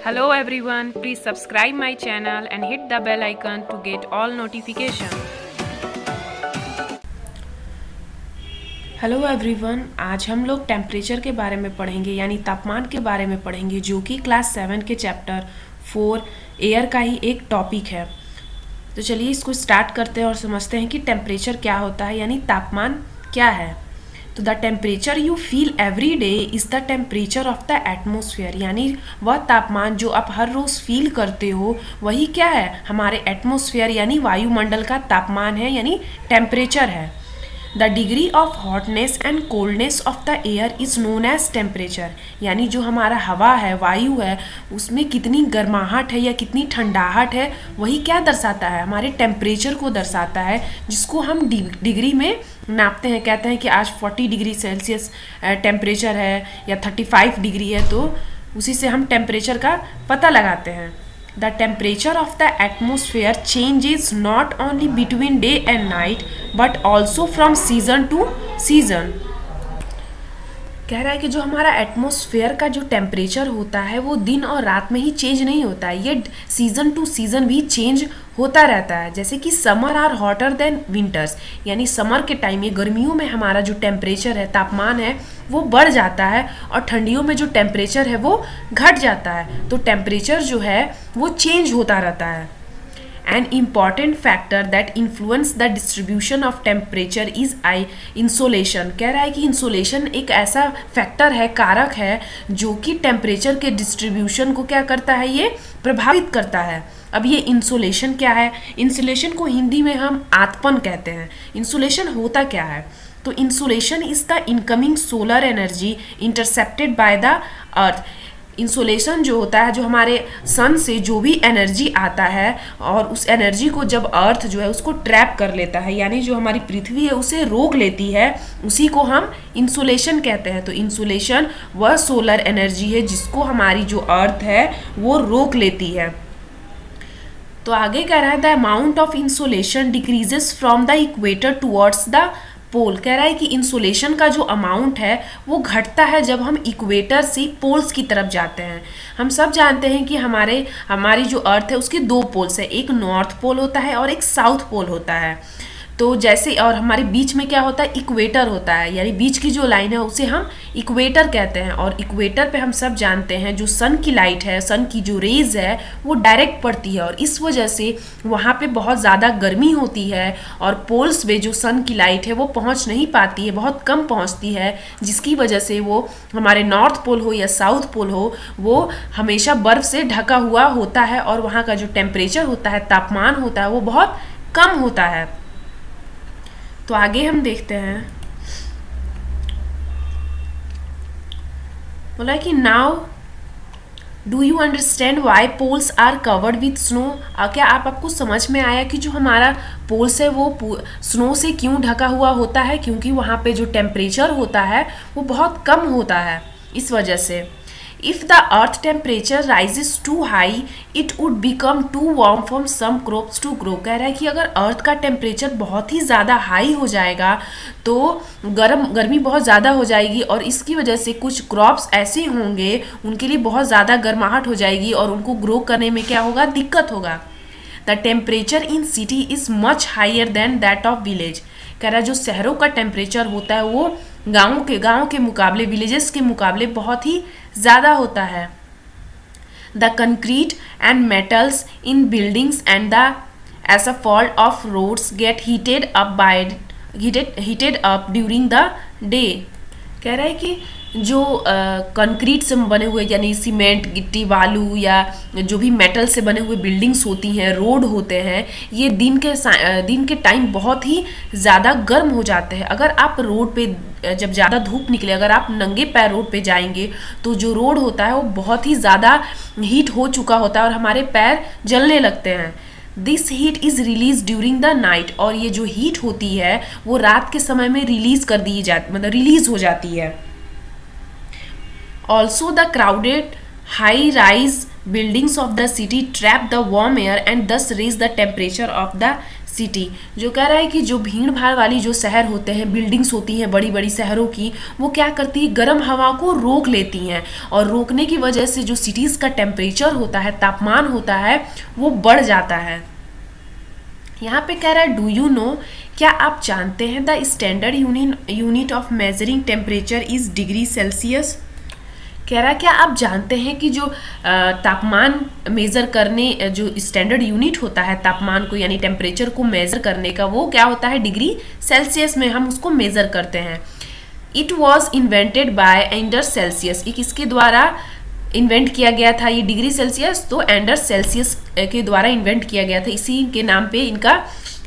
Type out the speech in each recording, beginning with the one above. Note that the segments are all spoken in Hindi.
Hello everyone, please subscribe my channel and hit the bell icon to get all notification. Hello everyone, आज हम लोग टेम्परेचर के बारे में पढ़ेंगे यानी तापमान के बारे में पढ़ेंगे, जो कि क्लास 7 के चैप्टर 4 एयर का ही एक टॉपिक है। तो चलिए इसको स्टार्ट करते हैं और समझते हैं कि टेम्परेचर क्या होता है यानी तापमान क्या है। तो the temperature you feel every day is the temperature of the atmosphere, यानी वह तापमान जो आप हर रोज़ फील करते हो वही क्या है, हमारे एटमोसफियर यानी वायुमंडल का तापमान है यानी टेम्परेचर है। The degree of hotness and coldness of the air is known as temperature, यानी जो हमारा हवा है, वायु है, उसमें कितनी गर्माहट है या कितनी ठंडाहट है वही क्या दर्शाता है, हमारे टेम्परेचर को दर्शाता है, जिसको हम डिग्री में नापते हैं। कहते हैं कि आज 40 डिग्री सेल्सियस टेम्परेचर है या 35 डिग्री है, तो उसी से हम टेम्परेचर का पता लगाते हैं। The temperature of the atmosphere changes not only between day and night but also from season to season. कह रहा है कि जो हमारा एटमॉस्फेयर का जो टेम्परेचर होता है वो दिन और रात में ही चेंज नहीं होता है, ये सीज़न टू सीज़न भी चेंज होता रहता है। जैसे कि summer are hotter than winters, यानी समर के टाइम में, गर्मियों में हमारा जो टेम्परेचर है, तापमान है, वो बढ़ जाता है और ठंडियों में जो टेम्परेचर है वो घट जाता है। तो टेम्परेचर जो है वो चेंज होता रहता है। An important factor that influence the distribution of temperature is insolation. कह रहा है कि इंसोलेशन एक ऐसा फैक्टर है, कारक है, जो कि टेम्परेचर के डिस्ट्रीब्यूशन को क्या करता है, ये प्रभावित करता है। अब ये इंसोलेशन क्या है? इंसुलेशन को हिंदी में हम आतपन कहते हैं। इंसुलेशन होता क्या है? तो insulation is the incoming solar energy intercepted by the earth. Insolation जो होता है, जो हमारे सन से जो भी एनर्जी आता है और उस एनर्जी को जब अर्थ जो है उसको ट्रैप कर लेता है, यानी जो हमारी पृथ्वी है उसे रोक लेती है, उसी को हम इंसुलेशन कहते हैं। तो इंसुलेशन वह सोलर एनर्जी है जिसको हमारी जो अर्थ है वो रोक लेती है। तो आगे कह रहा है the amount of insolation decreases from the equator towards the pole. कह रहा है कि इंसुलेशन का जो अमाउंट है वो घटता है जब हम इक्वेटर से पोल्स की तरफ जाते हैं। हम सब जानते हैं कि हमारी जो अर्थ है उसके दो पोल्स है, एक नॉर्थ पोल होता है और एक साउथ पोल होता है। तो जैसे, और हमारे बीच में क्या होता है, इक्वेटर होता है, यानी बीच की जो लाइन है उसे हम इक्वेटर कहते हैं। और इक्वेटर पे हम सब जानते हैं जो सन की लाइट है, सन की जो रेज है वो डायरेक्ट पड़ती है और इस वजह से वहाँ पे बहुत ज़्यादा गर्मी होती है और पोल्स पे जो सन की लाइट है वो पहुँच नहीं पाती है, बहुत कम पहुँचती है, जिसकी वजह से वो हमारे नॉर्थ पोल हो या साउथ पोल हो वो हमेशा बर्फ़ से ढका हुआ होता है और वहाँ का जो टेम्परेचर होता है, तापमान होता है, वो बहुत कम होता है। तो आगे हम देखते हैं, बोला कि now do you understand why poles are covered with snow. क्या आपको समझ में आया कि जो हमारा पोल्स है वो स्नो से क्यों ढका हुआ होता है? क्योंकि वहाँ पे जो टेम्परेचर होता है वो बहुत कम होता है, इस वजह से। If the earth temperature rises too high, it would become too warm for some crops to grow. कह रहा है कि अगर अर्थ का टेम्परेचर बहुत ही ज़्यादा हाई हो जाएगा तो गर्मी बहुत ज़्यादा हो जाएगी और इसकी वजह से कुछ क्रॉप्स ऐसे होंगे उनके लिए बहुत ज़्यादा गर्माहट हो जाएगी और उनको ग्रो करने में क्या होगा, दिक्कत होगा। The temperature in city is much higher than that of village. कह रहा है जो शहरों का टेम्परेचर होता है वो गाँव के मुकाबले, विलेजेस के मुकाबले बहुत ही ज़्यादा होता है। The concrete and metals in buildings and the asphalt of roads get heated up during the day. कह रहा है कि जो कंक्रीट से बने हुए यानी सीमेंट, गिट्टी, बालू या जो भी मेटल से बने हुए बिल्डिंग्स होती हैं, रोड होते हैं, ये दिन के टाइम बहुत ही ज़्यादा गर्म हो जाते हैं। अगर आप रोड पे जब ज़्यादा धूप निकले, अगर आप नंगे पैर रोड पे जाएंगे तो जो रोड होता है वो बहुत ही ज़्यादा हीट हो चुका होता है और हमारे पैर जलने लगते हैं। This heat is release during the night, और ये जो हीट होती है वो रात के समय में रिलीज हो जाती है। Also, the crowded high-rise buildings of the city trap the warm air and thus raise the temperature of the city, जो कह रहा है कि जो भीड़ भाड़ वाली जो शहर होते हैं, बिल्डिंग्स होती हैं बड़ी बड़ी शहरों की, वो क्या करती है, गर्म हवा को रोक लेती हैं, और रोकने की वजह से जो सिटीज़ का टेम्परेचर होता है, तापमान होता है, वो बढ़ जाता है। यहाँ पे कह रहा है डू यू नो, क्या आप जानते हैं the standard unit of measuring temperature is degree Celsius. कह रहा है क्या आप जानते हैं कि जो तापमान मेज़र करने, जो स्टैंडर्ड यूनिट होता है तापमान को यानी टेम्परेचर को मेज़र करने का, वो क्या होता है, डिग्री सेल्सियस में हम उसको मेज़र करते हैं। It was invented by Anders Celsius, किसके द्वारा इन्वेंट किया गया था ये डिग्री सेल्सियस, तो एंडर्स सेल्सियस के द्वारा इन्वेंट किया गया था, इसी के नाम पे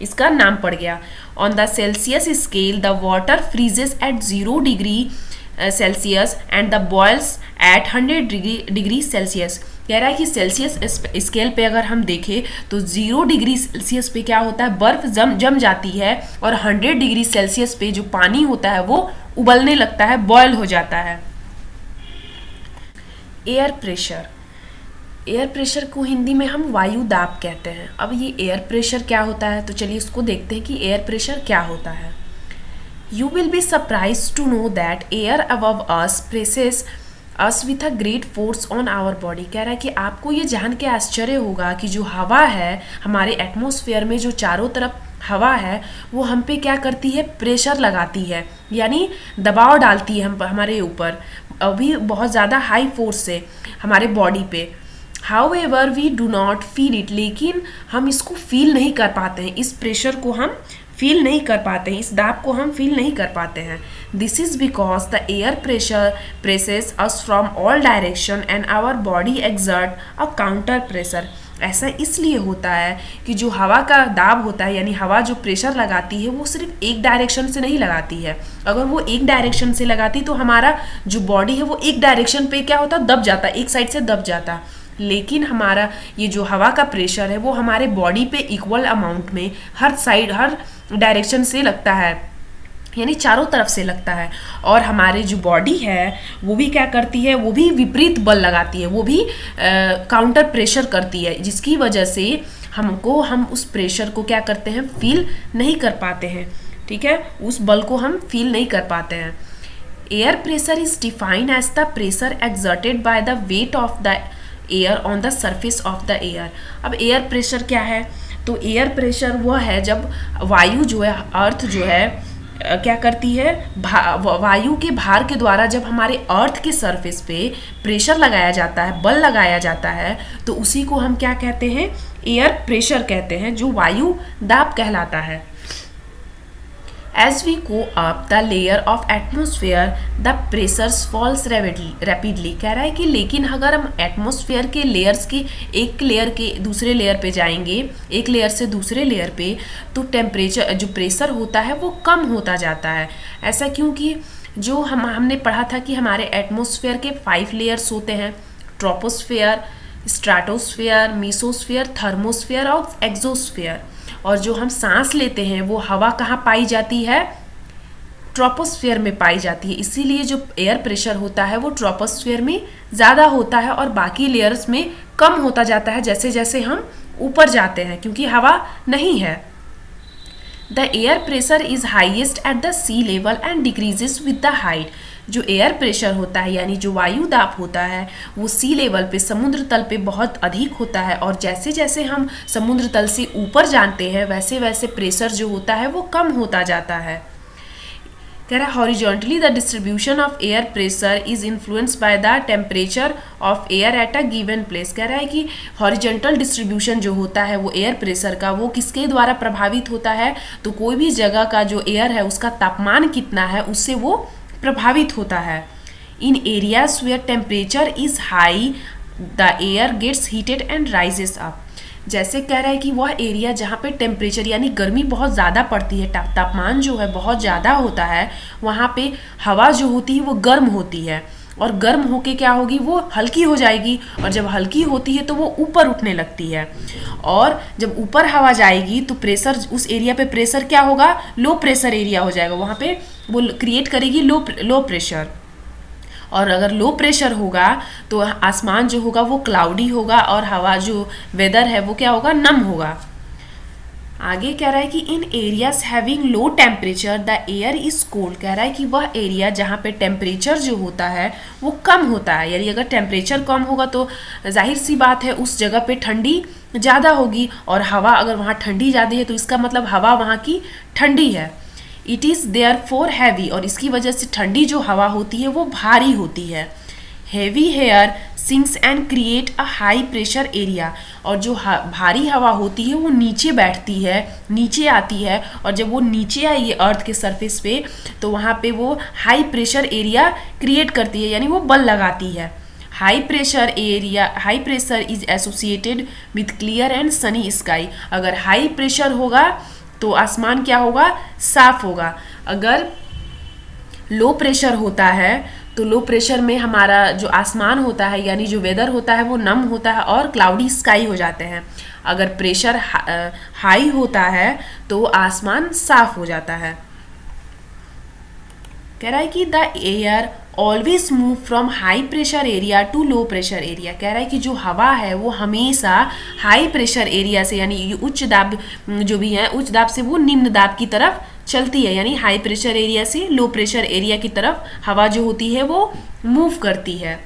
इसका नाम पड़ गया। On the Celsius scale the water freezes at 0 degree Celsius and the boils at 100 degree Celsius. कह रहा है कि सेल्सियस स्केल पे अगर हम देखें तो 0 डिग्री सेल्सियस पे क्या होता है, बर्फ जम जाती है, और 100 डिग्री सेल्सियस पे जो पानी होता है वो उबलने लगता है, बॉयल हो जाता है। एयर प्रेशर, एयर प्रेशर को हिंदी में हम वायु दाब कहते हैं। अब ये एयर प्रेशर क्या होता है, तो चलिए इसको देखते हैं कि एयर प्रेशर क्या होता है। You will be surprised to know that air above us presses us with a great force on our body। कह रहा है कि आपको ये जान के आश्चर्य होगा कि जो हवा है हमारे एटमॉस्फेयर में, जो चारों तरफ हवा है, वो हम पे क्या करती है, प्रेशर लगाती है, यानी दबाव डालती है हमारे ऊपर, अभी बहुत ज़्यादा हाई फोर्स से हमारे बॉडी पे। However we do not feel it, लेकिन हम इसको फील नहीं कर पाते हैं, इस प्रेशर को हम फील नहीं कर पाते हैं, इस दाब को हम फील नहीं कर पाते हैं। This is because the air pressure presses us from all direction and our body exert a counter pressure. ऐसा इसलिए होता है कि जो हवा का दाब होता है, यानी हवा जो प्रेशर लगाती है, वो सिर्फ एक डायरेक्शन से नहीं लगाती है। अगर वो एक डायरेक्शन से लगाती तो हमारा जो बॉडी है वो एक डायरेक्शन पे क्या होता, दब जाता, एक साइड से दब जाता। लेकिन हमारा ये जो हवा का प्रेशर है वो हमारे बॉडी पे इक्वल अमाउंट में हर साइड, हर डायरेक्शन से लगता है, यानी चारों तरफ से लगता है। और हमारे जो बॉडी है वो भी क्या करती है, वो भी विपरीत बल लगाती है, वो भी काउंटर प्रेशर करती है, जिसकी वजह से हम उस प्रेशर को क्या करते हैं, फील नहीं कर पाते हैं। ठीक है, उस बल को हम फील नहीं कर पाते हैं। Air pressure is defined as the pressure exerted by the weight of the air on the surface of the air. अब एयर प्रेशर क्या है, तो एयर प्रेशर वह है जब वायु जो है, अर्थ जो है क्या करती है, वायु के भार के द्वारा जब हमारे अर्थ के सरफेस पे प्रेशर लगाया जाता है, बल लगाया जाता है, तो उसी को हम क्या कहते हैं, एयर प्रेशर कहते हैं, जो वायु दाब कहलाता है। As we go up the layer of atmosphere, the pressures falls rapidly। कह रहा है कि लेकिन अगर हम एटमॉस्फेयर के लेयर्स की एक लेयर के दूसरे लेयर पे जाएंगे, एक लेयर से दूसरे लेयर पे, तो टेम्परेचर जो प्रेशर होता है वो कम होता जाता है। ऐसा क्योंकि जो हमने पढ़ा था कि हमारे एटमॉस्फेयर के 5 लेयर्स होते हैं, ट्रोपोस्फेयर, स्ट्रेटोस्फेयर, मेसोस्फेयर, थर्मोस्फेयर और एक्सोस्फेयर। और जो हम सांस लेते हैं वो हवा कहाँ पाई जाती है, ट्रोपोस्फेयर में पाई जाती है। इसीलिए जो एयर प्रेशर होता है वो ट्रोपोस्फेयर में ज़्यादा होता है और बाकी लेयर्स में कम होता जाता है जैसे जैसे हम ऊपर जाते हैं, क्योंकि हवा नहीं है। The air pressure is highest at the sea level and decreases with the height. जो एयर प्रेशर होता है यानी जो वायु दाब होता है वो सी लेवल पे, समुद्र तल पे बहुत अधिक होता है, और जैसे जैसे हम समुद्र तल से ऊपर जाते हैं वैसे वैसे प्रेशर जो होता है वो कम होता जाता है। कह रहा है horizontally the distribution of air pressure is influenced by the temperature of air at a given place. कह रहा है कि हॉरिजॉन्टल डिस्ट्रीब्यूशन जो होता है वो एयर प्रेशर का, वो किसके द्वारा प्रभावित होता है, तो कोई भी जगह का जो एयर है उसका तापमान कितना है उससे वो प्रभावित होता है। In areas where temperature is high the air gets heated and rises up. जैसे कह रहा है कि वह एरिया जहाँ पे टेम्परेचर यानी गर्मी बहुत ज़्यादा पड़ती है, तापमान जो है बहुत ज़्यादा होता है, वहाँ पे हवा जो होती है वो गर्म होती है, और गर्म होके क्या होगी, वो हल्की हो जाएगी, और जब हल्की होती है तो वो ऊपर उठने लगती है, और जब ऊपर हवा जाएगी तो प्रेशर, उस एरिया पे प्रेशर क्या होगा, लो प्रेशर एरिया हो जाएगा, वहाँ पे वो क्रिएट करेगी लो प्रेशर। और अगर लो प्रेशर होगा तो आसमान जो होगा वो क्लाउडी होगा और हवा जो वेदर है वो क्या होगा, नम होगा। आगे कह रहा है कि in areas having low temperature the air is cold. कह रहा है कि वह एरिया जहाँ पे टेम्परेचर जो होता है वो कम होता है, यानी अगर टेम्परेचर कम होगा तो जाहिर सी बात है उस जगह पे ठंडी ज़्यादा होगी, और हवा अगर वहाँ ठंडी ज़्यादा है तो इसका मतलब हवा वहाँ की ठंडी है। It is therefore heavy, और इसकी वजह से ठंडी जो हवा होती है वो भारी होती है। Heavy air sinks and create a high pressure area, और जो भारी हवा होती है वो नीचे बैठती है, नीचे आती है, और जब वो नीचे आई है अर्थ के सरफेस पे तो वहाँ पे वो हाई प्रेशर एरिया क्रिएट करती है, यानी वो बल लगाती है। High pressure is associated with clear and Sunny sky. अगर हाई प्रेशर होगा तो आसमान क्या होगा, साफ होगा। अगर लो प्रेशर होता है तो लो प्रेशर में हमारा जो आसमान होता है यानी जो वेदर होता है वो नम होता है और क्लाउडी स्काई हो जाते हैं। अगर प्रेशर हाई होता है तो आसमान साफ हो जाता है। कह रहा है कि the air always move from high pressure area to low pressure area. कह रहा है कि जो हवा है वो हमेशा हाई प्रेशर एरिया से, यानी उच्च दाब जो भी है उच्च दाब से वो निम्न दाब की तरफ चलती है, यानी हाई प्रेशर एरिया से लो प्रेशर एरिया की तरफ हवा जो होती है वो मूव करती है।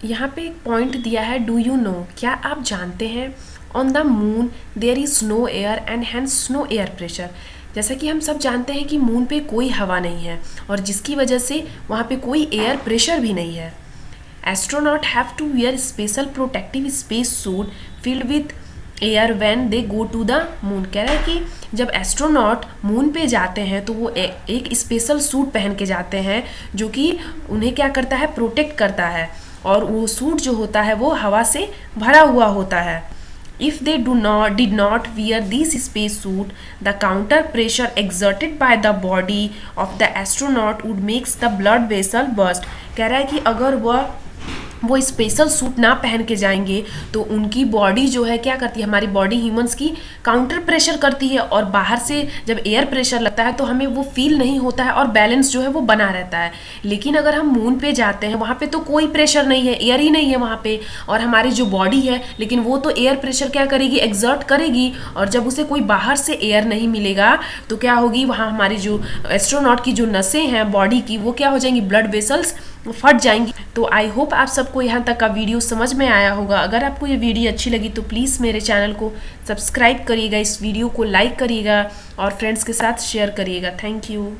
यहाँ पे एक पॉइंट दिया है, डू यू नो, क्या आप जानते हैं, on the moon there is no air and hence no air pressure. जैसा कि हम सब जानते हैं कि मून पे कोई हवा नहीं है और जिसकी वजह से वहाँ पे कोई एयर प्रेशर भी नहीं है। Astronaut have to wear special protective space suit filled with air when they go to the moon. कह रहा है कि जब एस्ट्रोनॉट मून पे जाते हैं तो वो एक स्पेशल सूट पहन के जाते हैं जो कि उन्हें क्या करता है, प्रोटेक्ट करता है, और वो सूट जो होता है वो हवा से भरा हुआ होता है। If they did not wear this space suit, the counter pressure exerted by the body of the astronaut would make the blood vessel burst। कह रहा है कि अगर वो स्पेशल सूट ना पहन के जाएंगे तो उनकी बॉडी जो है क्या करती है, हमारी बॉडी ह्यूमंस की काउंटर प्रेशर करती है, और बाहर से जब एयर प्रेशर लगता है तो हमें वो फील नहीं होता है और बैलेंस जो है वो बना रहता है। लेकिन अगर हम मून पे जाते हैं वहाँ पे तो कोई प्रेशर नहीं है, एयर ही नहीं है वहाँ पे, और हमारी जो बॉडी है लेकिन वो तो एयर प्रेशर क्या करेगी, एग्जर्ट करेगी, और जब उसे कोई बाहर से एयर नहीं मिलेगा तो क्या होगी, वहाँ हमारी जो एस्ट्रोनॉट की जो नसें हैं बॉडी की वो क्या हो जाएंगी, ब्लड वेसल्स फट जाएंगी। तो आई होप आप सबको यहाँ तक का वीडियो समझ में आया होगा। अगर आपको ये वीडियो अच्छी लगी तो प्लीज़ मेरे चैनल को सब्सक्राइब करिएगा, इस वीडियो को लाइक करिएगा और फ्रेंड्स के साथ शेयर करिएगा। Thank you.